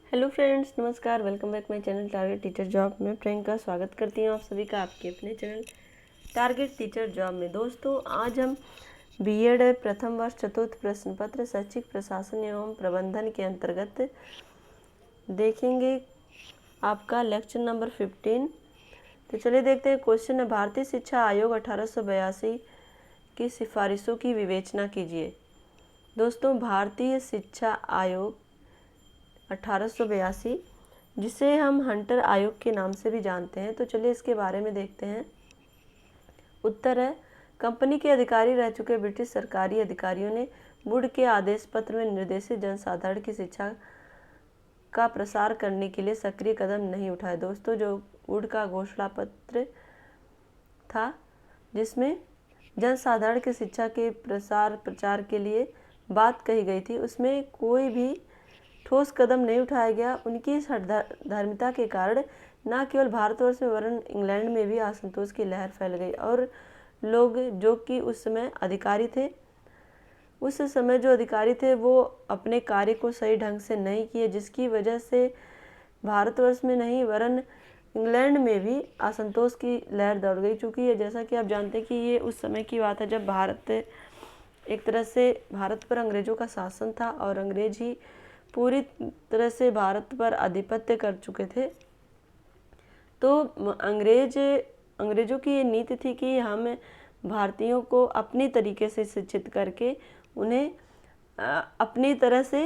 Hello friends, नमस्कार। Welcome back my channel target teacher job में। प्रियंका स्वागत करती हूँ आप सभी का आपके अपने चैनल टारगेट टीचर जॉब में। दोस्तों, आज हम बीएड प्रथम वर्ष चतुर्थ प्रश्न पत्र शैक्षिक प्रशासन एवं प्रबंधन के अंतर्गत देखेंगे आपका लेक्चर नंबर 15। तो चलिए देखते हैं। क्वेश्चन है, भारतीय शिक्षा आयोग 1882 की सिफारिशों की विवेचना कीजिए। दोस्तों, भारतीय शिक्षा आयोग 1882, जिसे हम हंटर आयोग के नाम से भी जानते हैं, तो चलिए इसके बारे में देखते हैं। उत्तर है, कंपनी के अधिकारी रह चुके ब्रिटिश सरकारी अधिकारियों ने वुड के आदेश पत्र में निर्देशित जनसाधारण की शिक्षा का प्रसार करने के लिए सक्रिय कदम नहीं उठाए। दोस्तों, जो वुड का घोषणा पत्र था जिसमें जनसाधारण की शिक्षा के प्रचार के लिए बात कही गई थी, उसमें कोई भी ठोस कदम नहीं उठाया गया। उनकी इस धार्मिकता के कारण न केवल भारतवर्ष में वरन इंग्लैंड में भी असंतोष की लहर फैल गई और लोग जो कि उस समय अधिकारी थे वो अपने कार्य को सही ढंग से नहीं किए, जिसकी वजह से भारतवर्ष में नहीं वरन इंग्लैंड में भी असंतोष की लहर दौड़ गई। चूँकि ये, जैसा कि आप जानते हैं कि ये उस समय की बात है जब एक तरह से भारत पर अंग्रेज़ों का शासन था और अंग्रेज ही पूरी तरह से भारत पर आधिपत्य कर चुके थे। तो अंग्रेज़ों की ये नीति थी कि हम भारतीयों को अपनी तरीके से शिक्षित करके उन्हें अपनी तरह से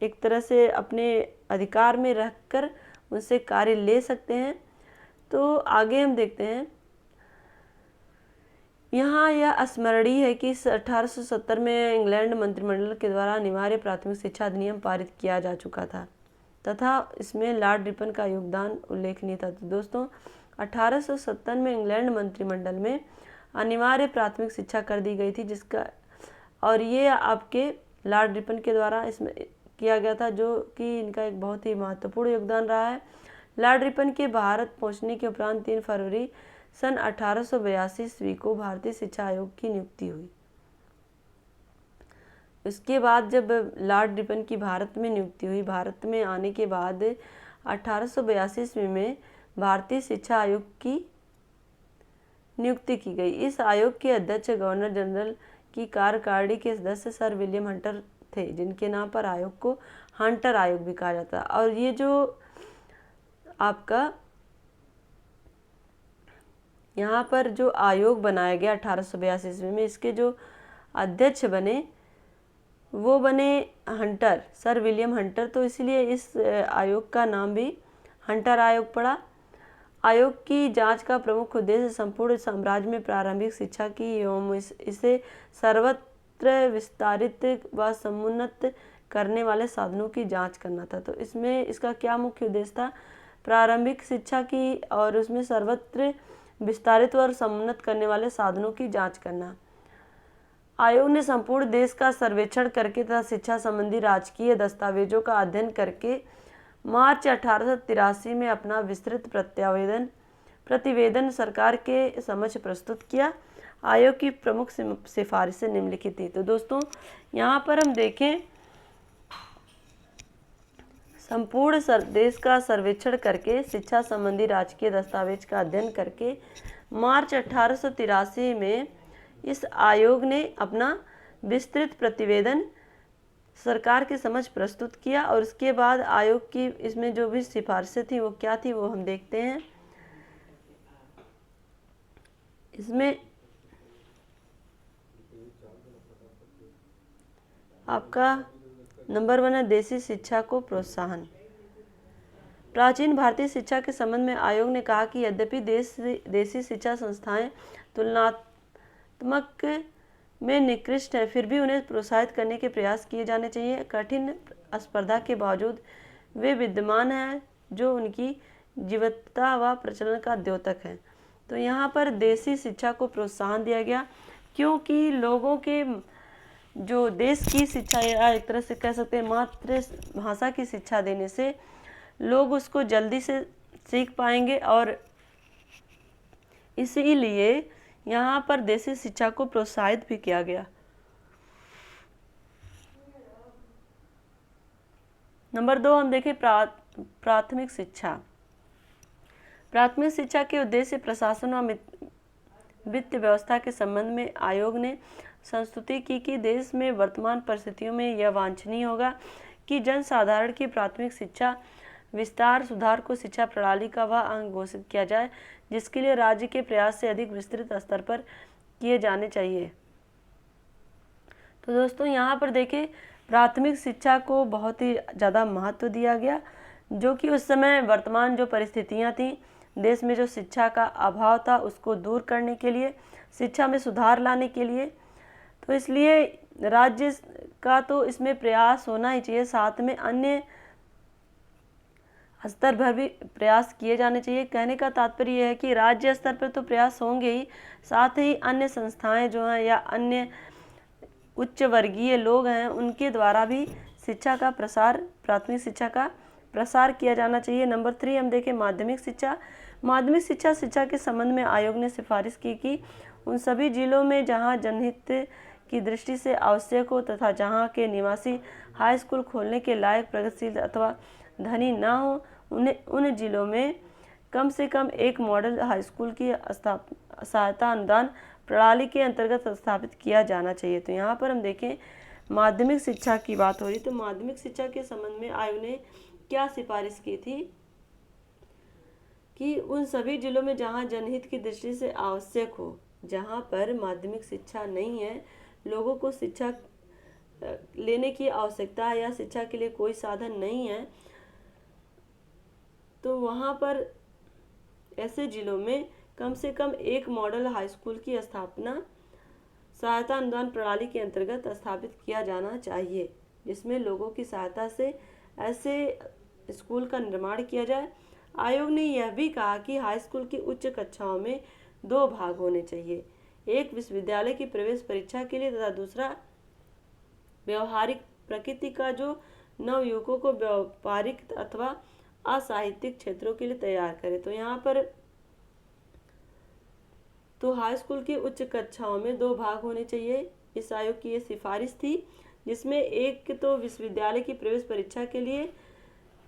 एक तरह से अपने अधिकार में रखकर उनसे कार्य ले सकते हैं। तो आगे हम देखते हैं। यहाँ यह स्मरणीय है कि 1870 में इंग्लैंड मंत्रिमंडल के द्वारा अनिवार्य प्राथमिक शिक्षा अधिनियम पारित किया जा चुका था तथा इसमें लॉर्ड रिपन का योगदान उल्लेखनीय था। तो दोस्तों, 1870 में इंग्लैंड मंत्रिमंडल में अनिवार्य प्राथमिक शिक्षा कर दी गई थी, जिसका और ये आपके लॉर्ड रिपन के द्वारा इसमें किया गया था, जो कि इनका एक बहुत ही महत्वपूर्ण योगदान रहा है। लॉर्ड रिपन के भारत पहुँचने के उपरांत 3 फरवरी सन 1882 ईस्वी को भारतीय शिक्षा आयोग की नियुक्ति हुई। इसके बाद जब लॉर्ड रिपन की भारत में नियुक्ति हुई, भारत में आने के बाद 1882 ईस्वी में भारतीय शिक्षा आयोग की नियुक्ति की गई। इस आयोग के अध्यक्ष गवर्नर जनरल की कार्यकारिणी के सदस्य सर विलियम हंटर थे, जिनके नाम पर आयोग को हंटर आयोग भी कहा जाता है। और ये जो आपका यहाँ पर जो आयोग बनाया गया 1882 ईस्वी में, इसके जो अध्यक्ष बने वो बने हंटर, सर विलियम हंटर। तो इसलिए इस आयोग का नाम भी हंटर आयोग पड़ा। आयोग की जांच का प्रमुख उद्देश्य संपूर्ण साम्राज्य में प्रारंभिक शिक्षा की एवं इसे सर्वत्र विस्तारित व समुन्नत करने वाले साधनों की जांच करना था। तो इसमें इसका क्या मुख्य उद्देश्य था? प्रारंभिक शिक्षा की और उसमें सर्वत्र विस्तारित और समुन्नत करने वाले साधनों की जांच करना। आयोग ने संपूर्ण देश का सर्वेक्षण करके तथा शिक्षा संबंधी राजकीय दस्तावेजों का अध्ययन करके मार्च 1883 में अपना विस्तृत प्रतिवेदन सरकार के समक्ष प्रस्तुत किया। आयोग की प्रमुख सिफारिशें निम्नलिखित थी। तो दोस्तों, यहाँ पर हम देखें, संपूर्ण देश का सर्वेक्षण करके शिक्षा संबंधी राजकीय दस्तावेज का अध्ययन करके मार्च 1883 में इस आयोग ने अपना विस्तृत प्रतिवेदन सरकार के समक्ष प्रस्तुत किया। और उसके बाद आयोग की इसमें जो भी सिफारिशें थी वो क्या थी वो हम देखते हैं। इसमें आपका नंबर 1 है देसी शिक्षा को प्रोत्साहन। प्राचीन भारतीय शिक्षा के संबंध में आयोग ने कहा कि यद्यपि देसी शिक्षा संस्थाएं तुलनात्मक में निकृष्ट है, फिर भी उन्हें प्रोत्साहित करने के प्रयास किए जाने चाहिए। कठिन स्पर्धा के बावजूद वे विद्यमान हैं जो उनकी जीवंतता व प्रचलन का द्योतक है। तो यहाँ पर देसी शिक्षा को प्रोत्साहन दिया गया, क्योंकि लोगों के जो देश की शिक्षा या एक तरह से कह सकते हैं मातृभाषा की शिक्षा देने से लोग उसको जल्दी से सीख पाएंगे और इसीलिए यहाँ पर देसी शिक्षा को प्रोत्साहित भी किया गया। नंबर 2 हम देखें प्राथमिक शिक्षा। प्राथमिक शिक्षा के उद्देश्य प्रशासन व वित्त व्यवस्था के संबंध में आयोग ने संस्तुति की कि देश में वर्तमान परिस्थितियों में यह वांछनीय होगा कि जन साधारण की प्राथमिक शिक्षा विस्तार सुधार को शिक्षा प्रणाली का वह अंग घोषित किया जाए जिसके लिए राज्य के प्रयास से अधिक विस्तृत स्तर पर किए जाने चाहिए। तो दोस्तों यहाँ पर देखें प्राथमिक शिक्षा को बहुत ही ज़्यादा महत्व दिया गया, जो कि उस समय वर्तमान जो परिस्थितियाँ थीं देश में जो शिक्षा का अभाव था उसको दूर करने के लिए, शिक्षा में सुधार लाने के लिए, तो इसलिए राज्य का तो इसमें प्रयास होना ही चाहिए, साथ में अन्य स्तर पर भी प्रयास किए जाने चाहिए। कहने का तात्पर्य यह है कि राज्य स्तर पर तो प्रयास होंगे ही, साथ ही अन्य संस्थाएं जो हैं या अन्य उच्च वर्गीय लोग हैं उनके द्वारा भी शिक्षा का प्रसार, प्राथमिक शिक्षा का प्रसार किया जाना चाहिए। नंबर 3 हम देखें माध्यमिक शिक्षा। माध्यमिक शिक्षा के संबंध में आयोग ने सिफारिश की कि उन सभी जिलों में जहां जनहित की दृष्टि से आवश्यक हो तथा जहां के निवासी हाई स्कूल खोलने के लायक, प्रगतिशील अथवा धनी न हो, उन्हें उन जिलों में कम से कम एक मॉडल हाई स्कूल की सहायता अनुदान प्रणाली के अंतर्गत स्थापित किया जाना चाहिए। तो यहाँ पर हम देखें माध्यमिक शिक्षा की बात हो रही, तो माध्यमिक शिक्षा के संबंध में आयोग ने क्या सिफारिश की थी कि उन सभी जिलों में जहां जनहित की दृष्टि से आवश्यक हो, जहां पर माध्यमिक शिक्षा नहीं है, लोगों को शिक्षा लेने की आवश्यकता है या शिक्षा के लिए कोई साधन नहीं है, तो वहां पर ऐसे जिलों में कम से कम एक मॉडल हाई स्कूल की स्थापना सहायता अनुदान प्रणाली के अंतर्गत स्थापित किया जाना चाहिए, जिसमें लोगों की सहायता से ऐसे स्कूल का निर्माण किया जाए। आयोग ने यह भी कहा कि हाई स्कूल की उच्च कक्षाओं में 2 भाग होने चाहिए, एक विश्वविद्यालय की प्रवेश परीक्षा के लिए तथा दूसरा व्यवहारिक प्रकृति का, जो नवयुवकों को व्यापारिक अथवा असाहित्यिक क्षेत्रों के लिए तैयार करे। तो यहाँ पर तो हाई स्कूल की उच्च कक्षाओं में 2 भाग होने चाहिए, इस आयोग की ये सिफारिश थी, जिसमें एक तो विश्वविद्यालय की प्रवेश परीक्षा के लिए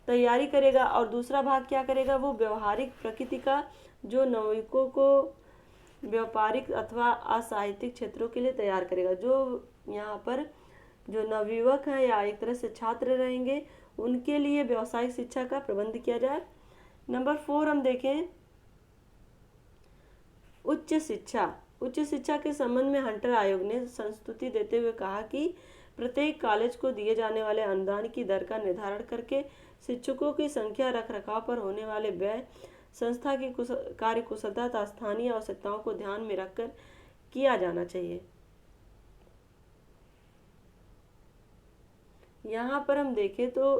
तैयारी करेगा और दूसरा भाग क्या करेगा, वो व्यवहारिक प्रकृति का, जो नवयुवकों को व्यापारिक अथवा असाहित्यिक क्षेत्रों के लिए तैयार करेगा। जो यहाँ पर जो नवयुवक हैं या एक तरह से छात्र रहेंगे उनके लिए व्यावसायिक शिक्षा का प्रबंध किया जाए। नंबर 4 हम देखें उच्च शिक्षा। उच्च शिक्षा के संबंध में हंटर आयोग ने संस्तुति देते हुए कहा कि प्रत्येक कॉलेज को दिए जाने वाले अनुदान की दर का निर्धारण करके शिक्षकों की संख्या, रख रखाव पर होने वाले व्यय, संस्था की कार्य कुशलता तथा स्थानीय आवश्यकताओं को ध्यान में रखकर किया जाना चाहिए। यहाँ पर हम देखें तो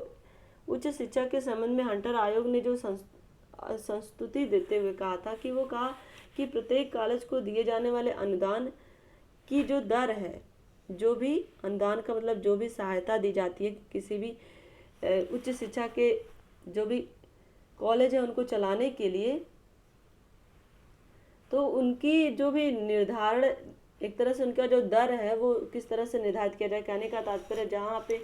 उच्च शिक्षा के संबंध में हंटर आयोग ने जो संस्तुति देते हुए कहा था कि वो कहा कि प्रत्येक कॉलेज को दिए जाने वाले अनुदान की जो दर है, जो भी अनुदान का मतलब जो भी सहायता दी जाती है किसी भी उच्च शिक्षा के जो भी कॉलेज है उनको चलाने के लिए, तो उनकी जो भी निर्धारण, एक तरह से उनका जो दर है वो किस तरह से निर्धारित किया जाए। कहने का तात्पर्य जहाँ पे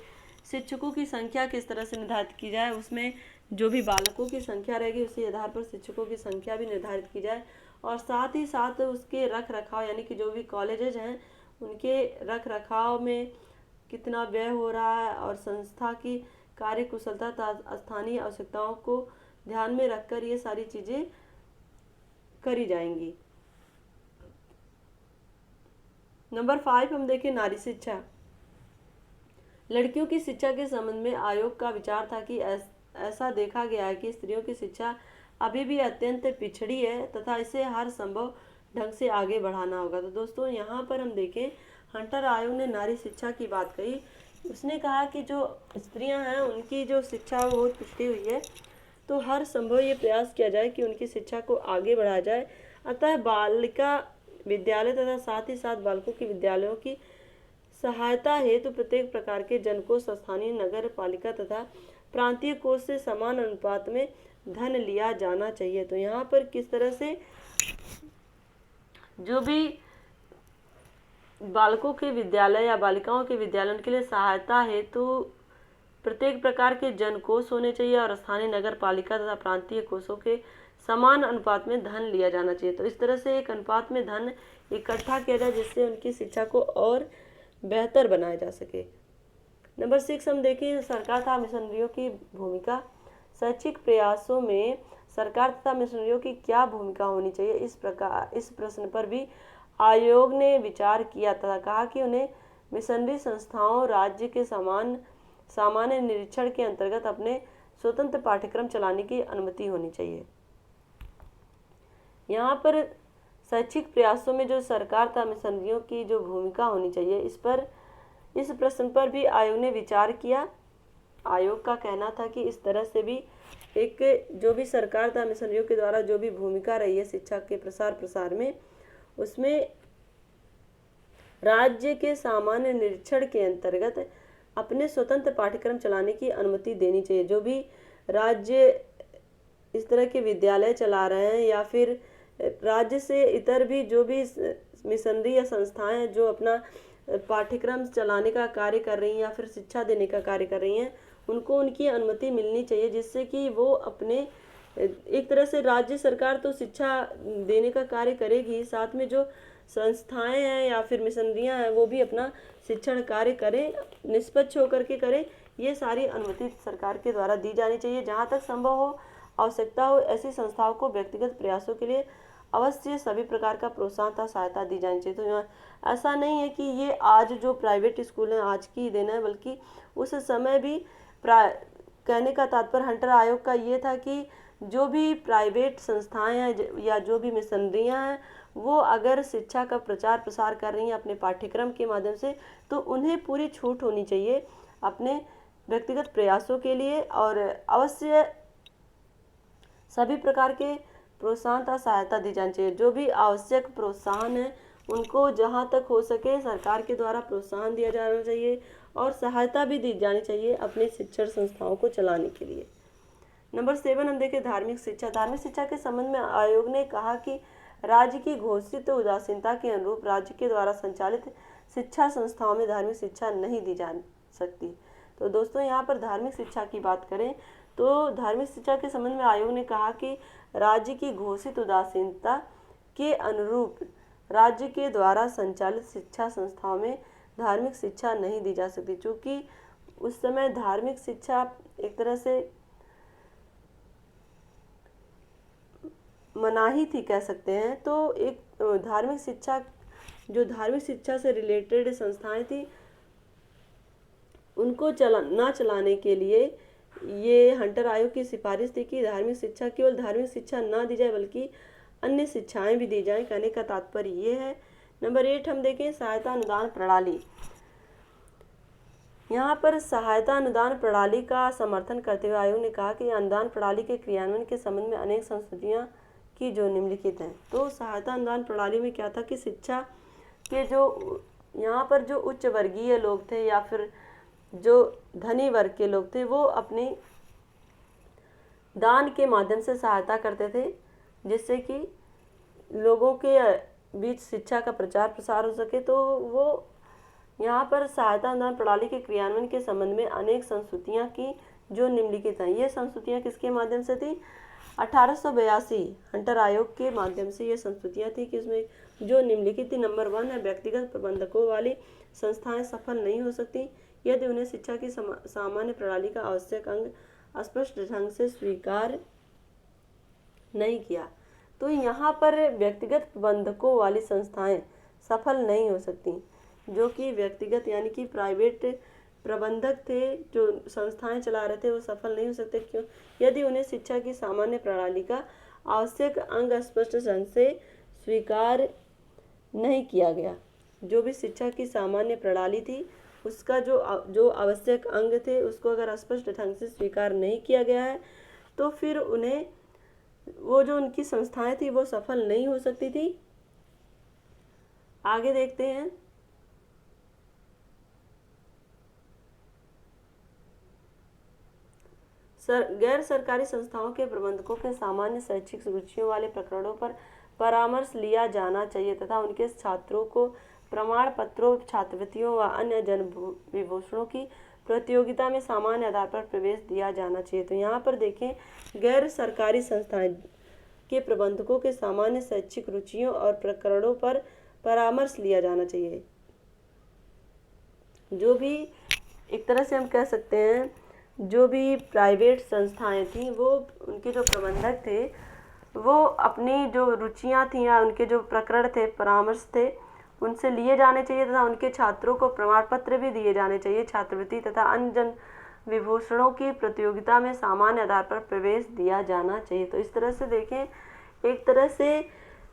शिक्षकों की संख्या किस तरह से निर्धारित की जाए, उसमें जो भी बालकों की संख्या रहेगी उसी आधार पर शिक्षकों की संख्या भी निर्धारित की जाए, और साथ ही साथ उसके रख रखाव, यानी कि जो भी कॉलेजेज हैं उनके रख रखाव में कितना व्यय हो रहा है और संस्था की कार्य कुशलता तथा स्थानीय आवश्यकताओं को ध्यान में रखकर ये सारी चीज़ें करी जाएंगी। नंबर 5 हम देखें नारी शिक्षा। लड़कियों की शिक्षा के संबंध में आयोग का विचार था कि ऐसा देखा गया है कि स्त्रियों की शिक्षा अभी भी अत्यंत पिछड़ी है तथा इसे हर संभव ढंग से आगे बढ़ाना होगा। तो दोस्तों यहाँ पर हम देखें हंटर आयोग ने नारी शिक्षा की बात कही। उसने कहा कि जो स्त्रियां हैं उनकी जो शिक्षा बहुत पिछड़ी हुई है, तो हर संभव ये प्रयास किया जाए कि उनकी शिक्षा को आगे बढ़ाया जाए। अतः बालिका विद्यालय तथा साथ ही साथ बालकों के विद्यालयों की सहायता हेतु प्रत्येक प्रकार के जनकोष, स्थानीय नगर पालिका तथा प्रांतीय कोष से समान अनुपात में धन लिया जाना चाहिए। तो यहाँ पर किस तरह से जो भी बालकों के विद्यालय या बालिकाओं के विद्यालय के लिए सहायता हेतु प्रत्येक प्रकार के जन कोष होने चाहिए और स्थानीय नगर पालिका तथा प्रांतीय कोषों के समान अनुपात में धन लिया जाना चाहिए। तो इस तरह से एक अनुपात में धन इकट्ठा किया जाए जिससे उनकी शिक्षा को और बेहतर बनाया जा सके। नंबर 6 हम देखें, सरकार तथा मिशनरियों की भूमिका। शैक्षिक प्रयासों में सरकार तथा मिशनरियों की क्या भूमिका होनी चाहिए, इस प्रश्न पर भी आयोग ने विचार किया तथा कहा कि उन्हें मिशनरी संस्थाओं राज्य के सामान्य निरीक्षण के अंतर्गत अपने स्वतंत्र पाठ्यक्रम चलाने की अनुमति होनी चाहिए। यहाँ पर शैक्षिक प्रयासों में जो सरकार तथा मिशनरियों की जो भूमिका होनी चाहिए, इस प्रश्न पर भी आयोग ने विचार किया। आयोग का कहना था कि इस तरह से भी एक जो भी सरकार तथा मिशनरियों के द्वारा जो भी भूमिका रही है शिक्षा के प्रसार में, उसमें राज्य के सामान्य निरीक्षण के अंतर्गत अपने स्वतंत्र पाठ्यक्रम चलाने की अनुमति देनी चाहिए। जो भी राज्य इस तरह के विद्यालय चला रहे हैं या फिर राज्य से इतर भी जो भी मिशनरी या संस्थाएं जो अपना पाठ्यक्रम चलाने का कार्य कर रही हैं या फिर शिक्षा देने का कार्य कर रही हैं, उनको उनकी अनुमति मिलनी चाहिए, जिससे कि वो अपने एक तरह से राज्य सरकार तो शिक्षा देने का कार्य करेगी, साथ में जो संस्थाएं हैं या फिर मिशनरियां हैं वो भी अपना शिक्षण कार्य करें, निष्पक्ष होकर के करें। ये सारी अनुमति सरकार के द्वारा दी जानी चाहिए। जहाँ तक संभव हो, आवश्यकता हो, ऐसी संस्थाओं को व्यक्तिगत प्रयासों के लिए अवश्य सभी प्रकार का प्रोत्साहन तथा सहायता दी जानी चाहिए। तो ऐसा नहीं है कि ये आज जो प्राइवेट स्कूल हैं आज की ही देना है, बल्कि उस समय भी कहने का तात्पर्य हंटर आयोग का ये था कि जो भी प्राइवेट संस्थाएं हैं या जो भी मिशनरियां हैं वो अगर शिक्षा का प्रचार प्रसार कर रही हैं अपने पाठ्यक्रम के माध्यम से, तो उन्हें पूरी छूट होनी चाहिए अपने व्यक्तिगत प्रयासों के लिए, और अवश्य सभी प्रकार के प्रोत्साहन तथा सहायता दी जानी चाहिए। जो भी आवश्यक प्रोत्साहन है उनको जहाँ तक हो सके सरकार के द्वारा प्रोत्साहन दिया जाना चाहिए और सहायता भी दी जानी चाहिए अपने शिक्षण संस्थाओं को चलाने के लिए। नंबर 7 हम देखें, धार्मिक शिक्षा। धार्मिक शिक्षा के संबंध में आयोग ने कहा कि राज्य की घोषित उदासीनता के अनुरूप राज्य के द्वारा संचालित शिक्षा संस्थाओं में धार्मिक शिक्षा नहीं दी जा सकती। तो दोस्तों यहाँ पर धार्मिक शिक्षा की बात करें तो धार्मिक शिक्षा के संबंध में आयोग ने कहा कि राज्य की घोषित उदासीनता के अनुरूप राज्य के द्वारा संचालित शिक्षा संस्थाओं में धार्मिक शिक्षा नहीं दी जा सकती। चूँकि उस समय धार्मिक शिक्षा एक तरह से मनाही थी कह सकते हैं, तो एक धार्मिक शिक्षा से रिलेटेड संस्थाएं थी उनको चलाने के लिए ये हंटर आयोग की सिफारिश थी कि धार्मिक शिक्षा केवल धार्मिक शिक्षा ना दी जाए बल्कि अन्य शिक्षाएं भी दी जाएं। कहने का तात्पर्य ये है। नंबर 8 हम देखें, सहायता अनुदान प्रणाली। यहाँ पर सहायता अनुदान प्रणाली का समर्थन करते हुए आयोग ने कहा कि अनुदान प्रणाली के क्रियान्वयन के संबंध में अनेक संस्तुतियाँ की जो निम्नलिखित हैं। तो सहायता अनुदान प्रणाली में क्या था कि शिक्षा के जो यहाँ पर जो उच्च वर्गीय लोग थे या फिर जो धनी वर्ग के लोग थे वो अपने दान के माध्यम से सहायता करते थे, जिससे कि लोगों के बीच शिक्षा का प्रचार प्रसार हो सके। तो वो यहाँ पर सहायता अनुदान प्रणाली के क्रियान्वयन के संबंध में अनेक संस्तुतियाँ की जो निम्नलिखित हैं। ये संस्तुतियाँ किसके माध्यम से थी? 1882 हंटर आयोग के माध्यम से ये संस्तुतियाँ थी कि उसमें जो निम्नलिखित थी। नंबर 1 है, व्यक्तिगत प्रबंधकों वाली संस्थाएं सफल नहीं हो सकती यदि उन्हें शिक्षा की सामान्य प्रणाली का आवश्यक अंग स्पष्ट ढंग से स्वीकार नहीं किया। तो यहाँ पर व्यक्तिगत प्रबंधकों वाली संस्थाएं सफल नहीं हो सकती। जो कि व्यक्तिगत यानी कि प्राइवेट प्रबंधक थे जो संस्थाएं चला रहे थे वो सफल नहीं हो सकते। क्यों? यदि उन्हें शिक्षा की सामान्य प्रणाली का आवश्यक अंग स्पष्ट ढंग से स्वीकार नहीं किया गया। जो भी शिक्षा की सामान्य प्रणाली थी उसका जो आवश्यक अंग थे उसको अगर स्पष्ट ढंग से स्वीकार नहीं किया गया है तो फिर उन्हें वो जो उनकी संस्थाएं थी वो सफल नहीं हो सकती थी। आगे देखते हैं। गैर सरकारी संस्थाओं के प्रबंधकों के सामान्य शैक्षिक रुचियों वाले प्रकरणों पर परामर्श लिया जाना चाहिए तथा उनके छात्रों को प्रमाण पत्रों, छात्रवृत्तियों व अन्य जन विभूषणों की प्रतियोगिता में सामान्य आधार पर प्रवेश दिया जाना चाहिए। तो यहाँ पर देखें, गैर सरकारी संस्थाएं के प्रबंधकों के सामान्य शैक्षिक रुचियों और प्रकरणों पर परामर्श लिया जाना चाहिए। जो भी एक तरह से हम कह सकते हैं, जो भी प्राइवेट संस्थाएं थी वो उनके जो प्रबंधक थे वो अपनी जो रुचियां थी या उनके जो प्रकरण थे, परामर्श थे, उनसे लिए जाने चाहिए तथा उनके छात्रों को प्रमाण पत्र भी दिए जाने चाहिए। छात्रवृत्ति तथा अन्य जन विभूषणों की प्रतियोगिता में सामान्य आधार पर प्रवेश दिया जाना चाहिए। तो इस तरह से देखें, एक तरह से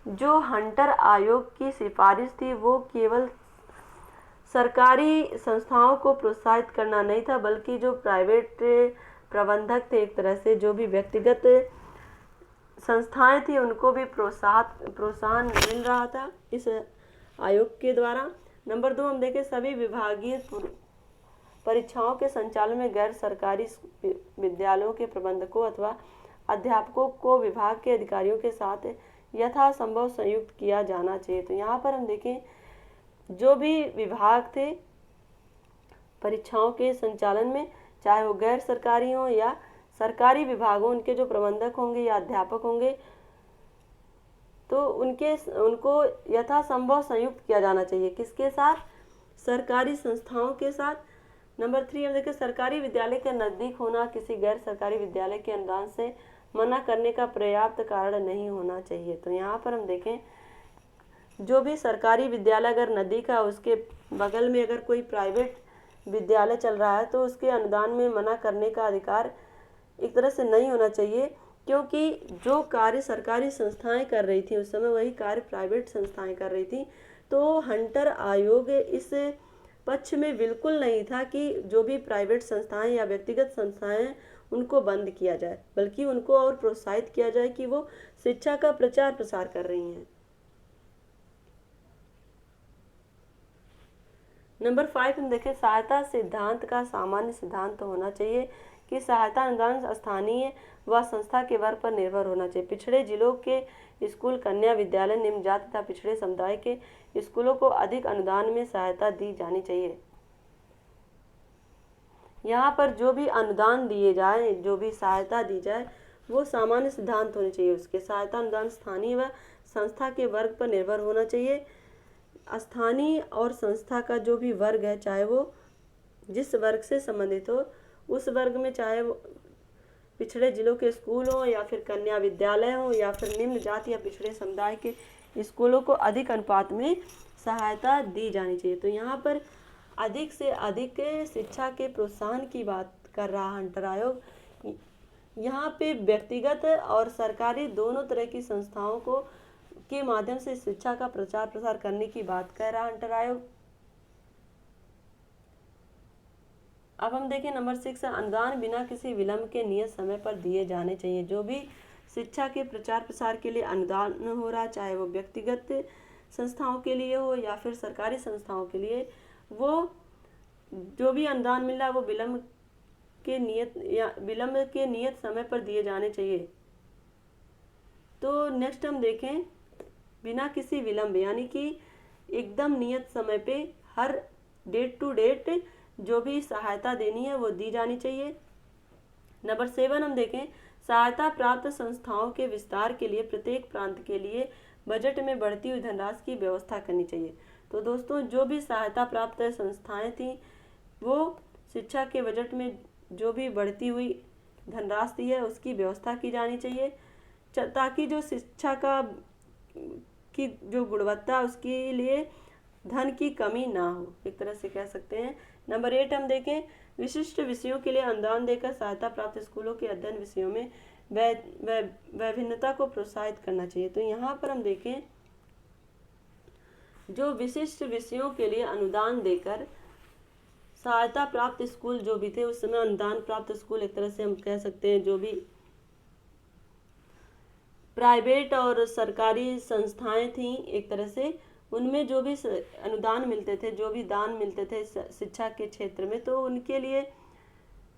जो हंटर आयोग की सिफारिश थी वो केवल सरकारी संस्थाओं को प्रोत्साहित करना नहीं था, बल्कि जो प्राइवेट प्रबंधक थे, एक तरह से जो भी व्यक्तिगत संस्थाएं थी, उनको भी प्रोत्साहन मिल रहा था इस आयोग के द्वारा। नंबर 2 हम देखें, सभी विभागीय परीक्षाओं के संचालन में गैर सरकारी विद्यालयों के प्रबंधकों अथवा अध्यापकों को विभाग के अधिकारियों के साथ यथासंभव संयुक्त किया जाना चाहिए। तो यहाँ पर हम देखें, जो भी विभाग थे परीक्षाओं के संचालन में, चाहे वो गैर सरकारी हो या सरकारी विभाग हो, उनके जो प्रबंधक होंगे या अध्यापक होंगे, तो उनको यथासंभव संयुक्त किया जाना चाहिए। किसके साथ? सरकारी संस्थाओं के साथ। नंबर 3 हम देखें, सरकारी विद्यालय के नज़दीक होना किसी गैर सरकारी विद्यालय के अनुदान से मना करने का पर्याप्त कारण नहीं होना चाहिए। तो यहाँ पर हम देखें, जो भी सरकारी विद्यालय अगर नदी का उसके बगल में अगर कोई प्राइवेट विद्यालय चल रहा है तो उसके अनुदान में मना करने का अधिकार एक तरह से नहीं होना चाहिए, क्योंकि जो कार्य सरकारी संस्थाएं कर रही थी उस समय वही कार्य प्राइवेट संस्थाएं कर रही थी। तो हंटर आयोग इस पक्ष में बिल्कुल नहीं था कि जो भी प्राइवेट संस्थाएं या व्यक्तिगत संस्थाएं उनको बंद किया जाए, बल्कि उनको और प्रोत्साहित किया जाए कि वो शिक्षा का प्रचार प्रसार कर रही हैं। नंबर 5 हम देखें, सहायता सिद्धांत का सामान्य सिद्धांत होना चाहिए कि सहायता अनुदान स्थानीय व संस्था के वर्ग पर निर्भर होना चाहिए। पिछड़े जिलों के स्कूल, कन्या विद्यालय, निम्न जाति तथा पिछड़े समुदाय के स्कूलों को अधिक अनुदान में सहायता दी जानी चाहिए। यहाँ पर जो भी अनुदान दिए जाए, जो भी सहायता दी जाए, वो सामान्य सिद्धांत होने चाहिए उसके। सहायता अनुदान स्थानीय व संस्था के वर्ग पर निर्भर होना चाहिए। स्थानीय और संस्था का जो भी वर्ग है, चाहे वो जिस वर्ग से संबंधित हो, उस वर्ग में चाहे वो पिछड़े जिलों के स्कूल हो या फिर कन्या विद्यालय हो या फिर निम्न जाति या पिछड़े समुदाय के स्कूलों को अधिक अनुपात में सहायता दी जानी चाहिए। तो यहाँ पर अधिक से अधिक शिक्षा के प्रोत्साहन की बात कर रहा हंटर आयोग। यहाँ पे व्यक्तिगत और सरकारी दोनों तरह की संस्थाओं को के माध्यम से शिक्षा का प्रचार प्रसार करने की बात कर रहा हंटर आयोग। अब हम देखें नंबर 6, अनुदान बिना किसी विलंब के नियत समय पर दिए जाने चाहिए। जो भी शिक्षा के प्रचार प्रसार के लिए अनुदान हो रहा है, चाहे वो व्यक्तिगत संस्थाओं के लिए हो या फिर सरकारी संस्थाओं के लिए, वो जो भी अनुदान मिल रहा है वो विलंब के नियत समय पर दिए जाने चाहिए। तो नेक्स्ट हम देखें, बिना किसी विलंब यानी कि एकदम नियत समय पे हर डेट टू डेट जो भी सहायता देनी है वो दी जानी चाहिए। नंबर 7 हम देखें, सहायता प्राप्त संस्थाओं के विस्तार के लिए प्रत्येक प्रांत के लिए बजट में बढ़ती हुई धनराशि की व्यवस्था करनी चाहिए। तो दोस्तों, जो भी सहायता प्राप्त संस्थाएं थी वो शिक्षा के बजट में जो भी बढ़ती हुई धनराशि है उसकी व्यवस्था की जानी चाहिए, ताकि जो शिक्षा की जो गुणवत्ता उसके लिए धन की कमी ना हो, एक तरह से कह सकते हैं। नंबर 8 हम देखें, विशिष्ट विषयों के लिए अनुदान देकर सहायता प्राप्त स्कूलों के अध्ययन विषयों में वैभिन्नता को प्रोत्साहित करना चाहिए। तो यहाँ पर हम देखें, जो विशिष्ट विषयों के लिए अनुदान देकर सहायता प्राप्त स्कूल जो भी थे उस समय अनुदान प्राप्त स्कूल, एक तरह से हम कह सकते हैं जो भी प्राइवेट और सरकारी संस्थाएं थीं, एक तरह से उनमें जो भी अनुदान मिलते थे, जो भी दान मिलते थे शिक्षा के क्षेत्र में, तो उनके लिए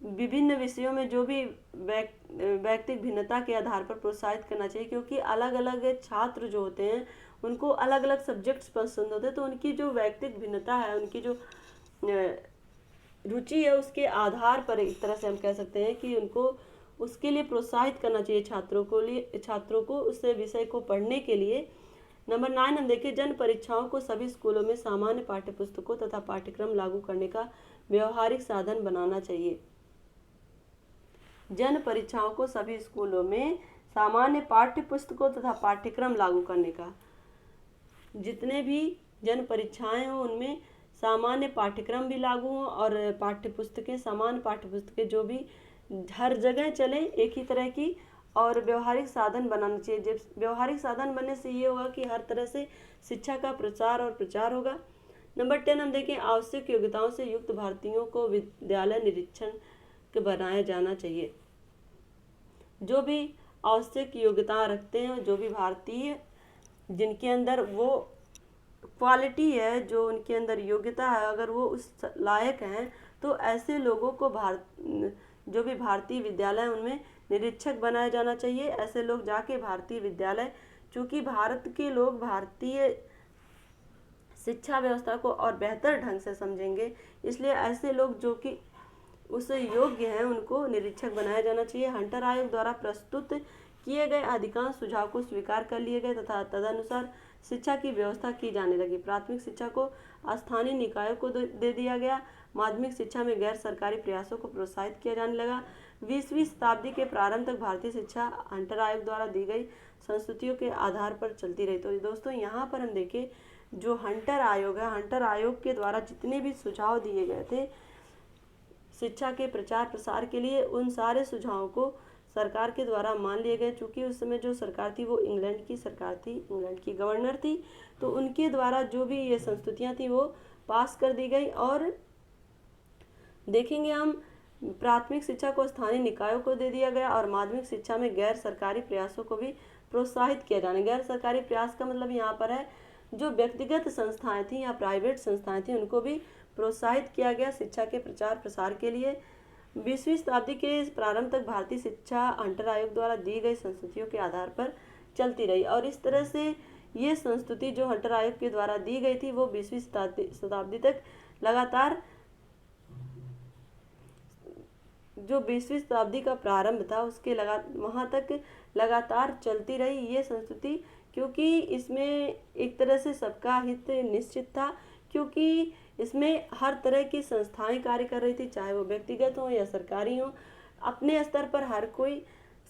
विभिन्न विषयों में जो भी व्यक्तिगत भिन्नता के आधार पर प्रोत्साहित करना चाहिए, क्योंकि अलग अलग छात्र जो होते हैं उनको अलग अलग सब्जेक्ट्स पसंद होते हैं। तो उनकी जो व्यक्तिगत भिन्नता है, उनकी जो रुचि है उसके आधार पर एक तरह से हम कह सकते हैं कि उनको उसके लिए प्रोत्साहित करना चाहिए छात्रों को उस विषय को पढ़ने के लिए। नंबर 9 हम देखें, जन परीक्षाओं को सभी स्कूलों में सामान्य पाठ्य पुस्तकों तथा पाठ्यक्रम लागू करने का व्यवहारिक साधन बनाना चाहिए। जन परीक्षाओं को सभी स्कूलों में सामान्य पाठ्य पुस्तकों तथा पाठ्यक्रम लागू करने का, जितने भी जन परीक्षाएं हों उनमें सामान्य पाठ्यक्रम भी लागू हों और पाठ्य पुस्तकें, सामान्य पाठ्य पुस्तकें जो भी हर जगह चले एक ही तरह की, और व्यवहारिक साधन बनाना चाहिए। जब व्यवहारिक साधन बनने से ये होगा कि हर तरह से शिक्षा का प्रचार और प्रचार होगा। नंबर 10 हम देखें, आवश्यक योग्यताओं से युक्त भारतीयों को विद्यालय निरीक्षण बनाया जाना चाहिए। जो भी आवश्यक योग्यता रखते हैं, जो भी भारतीय जिनके अंदर वो क्वालिटी है, जो उनके अंदर योग्यता है, अगर वो उस लायक हैं तो ऐसे लोगों को जो भी भारतीय विद्यालय उनमें निरीक्षक बनाया जाना चाहिए। ऐसे लोग जाके भारतीय विद्यालय, चूँकि भारत के लोग भारतीय शिक्षा व्यवस्था को और बेहतर ढंग से समझेंगे, इसलिए ऐसे लोग जो कि उस योग्य हैं उनको निरीक्षक बनाया जाना चाहिए। हंटर आयोग द्वारा प्रस्तुत किए गए अधिकांश सुझाव को स्वीकार कर लिए गए तथा तदनुसार शिक्षा की व्यवस्था की जाने लगी। प्राथमिक शिक्षा को स्थानीय निकायों को दे दिया गया। माध्यमिक शिक्षा में गैर सरकारी प्रयासों को प्रोत्साहित किया जाने लगा। 20वीं शताब्दी के प्रारंभ तक भारतीय शिक्षा हंटर आयोग द्वारा दी गई संस्तुतियों के आधार पर चलती रही। तो दोस्तों यहाँ पर हम देखें, जो हंटर आयोग है, हंटर आयोग के द्वारा जितने भी सुझाव दिए गए थे शिक्षा के प्रचार प्रसार के लिए, उन सारे सुझावों को सरकार के द्वारा मान लिए गए। चूँकि उस समय जो सरकार थी वो इंग्लैंड की सरकार थी, इंग्लैंड की गवर्नर थी, तो उनके द्वारा जो भी ये संस्तुतियाँ थी वो पास कर दी गई। और देखेंगे हम, प्राथमिक शिक्षा को स्थानीय निकायों को दे दिया गया और माध्यमिक शिक्षा में गैर सरकारी प्रयासों को भी प्रोत्साहित किया जाना। गैर सरकारी प्रयास का मतलब यहाँ पर है जो व्यक्तिगत संस्थाएं थी या प्राइवेट संस्थाएं थी उनको भी प्रोत्साहित किया गया शिक्षा के प्रचार प्रसार के लिए। 20वीं शताब्दी के प्रारंभ तक भारतीय शिक्षा हंटर आयोग द्वारा दी गई संस्तुतियों के आधार पर चलती रही और इस तरह से ये संस्तुति जो हंटर आयोग के द्वारा दी गई थी वो 20वीं शताब्दी तक लगातार, जो 20वीं शताब्दी का प्रारंभ था उसके वहाँ तक लगातार चलती रही ये संस्तुति, क्योंकि इसमें एक तरह से सबका हित निश्चित था, क्योंकि इसमें हर तरह की संस्थाएं कार्य कर रही थी, चाहे वो व्यक्तिगत हो या सरकारी हो। अपने स्तर पर हर कोई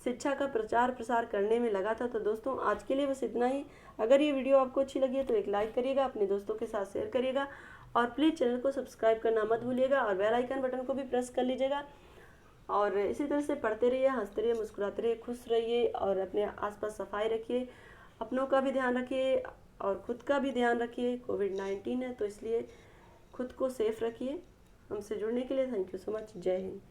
शिक्षा का प्रचार प्रसार करने में लगा था। तो दोस्तों आज के लिए बस इतना ही। अगर ये वीडियो आपको अच्छी लगी है तो एक लाइक करिएगा, अपने दोस्तों के साथ शेयर करिएगा और प्लीज़ चैनल को सब्सक्राइब करना मत भूलिएगा और बेल आइकन बटन को भी प्रेस कर लीजिएगा। और इसी तरह से पढ़ते रहिए, हंसते रहिए, मुस्कुराते रहिए, खुश रहिए और अपने आसपास सफाई रखिए, अपनों का भी ध्यान रखिए और खुद का भी ध्यान रखिए। कोविड-19 है तो इसलिए खुद को सेफ रखिए। हमसे जुड़ने के लिए थैंक यू सो मच। जय हिंद।